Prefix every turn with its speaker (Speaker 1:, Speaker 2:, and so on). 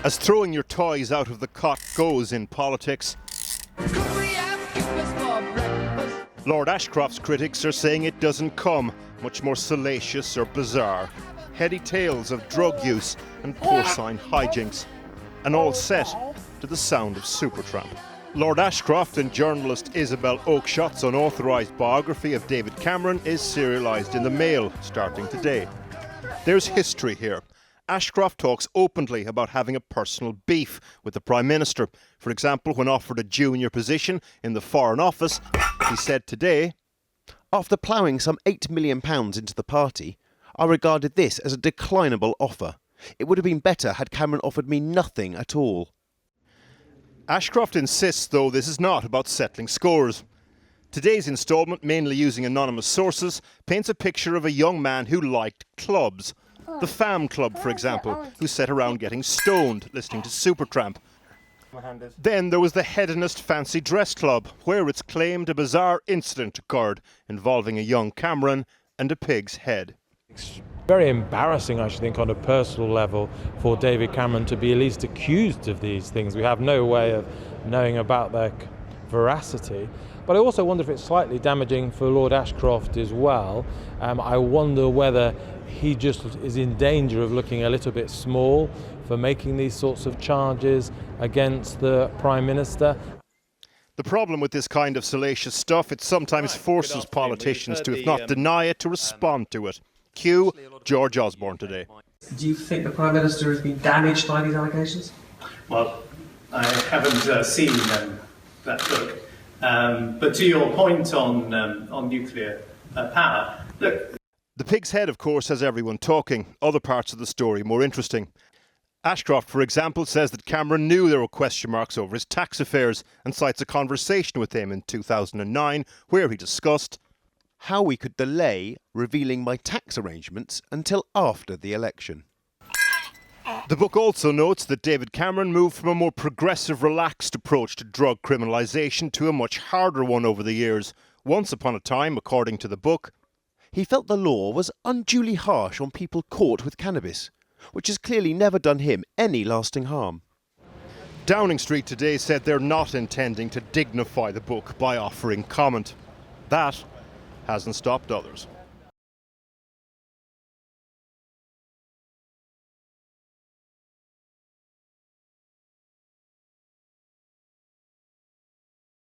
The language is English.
Speaker 1: As throwing your toys out of the cot goes in politics, Lord Ashcroft's critics are saying it doesn't come, much more salacious or bizarre. Heady tales of drug use and porcine hijinks, and all set to the sound of Supertramp. Lord Ashcroft and journalist Isabel Oakeshot's unauthorised biography of David Cameron is serialised in the Mail, starting today. There's history here. Ashcroft talks openly about having a personal beef with the Prime Minister. For example, when offered a junior position in the Foreign Office, he said today,
Speaker 2: "After ploughing some £8 million into the party, I regarded this as a declinable offer. It would have been better had Cameron offered me nothing at all."
Speaker 1: Ashcroft insists, though, this is not about settling scores. Today's instalment, mainly using anonymous sources, paints a picture of a young man who liked clubs. The Fam Club, for example, who sat around getting stoned, listening to Supertramp. Then there was the Hedonist Fancy Dress Club, where it's claimed a bizarre incident occurred involving a young Cameron and a pig's head.
Speaker 3: It's very embarrassing, I should think, on a personal level for David Cameron to be at least accused of these things. We have no way of knowing about their veracity. But I also wonder if it's slightly damaging for Lord Ashcroft as well. I wonder whether he just is in danger of looking a little bit small for making these sorts of charges against the Prime Minister.
Speaker 1: The problem with this kind of salacious stuff, it sometimes forces politicians to, if not deny it, to respond to it. Cue George Osborne today.
Speaker 4: Do you think the Prime Minister has been damaged by these allegations?
Speaker 5: Well, I haven't seen that book. But to your point on nuclear power, look.
Speaker 1: The pig's head, of course, has everyone talking. Other parts of the story more interesting. Ashcroft, for example, says that Cameron knew there were question marks over his tax affairs and cites a conversation with him in 2009 where he discussed
Speaker 2: how we could delay revealing my tax arrangements until after the election.
Speaker 1: The book also notes that David Cameron moved from a more progressive, relaxed approach to drug criminalisation to a much harder one over the years. Once upon a time, according to the book,
Speaker 2: he felt the law was unduly harsh on people caught with cannabis, which has clearly never done him any lasting harm.
Speaker 1: Downing Street today said they're not intending to dignify the book by offering comment. That hasn't stopped others.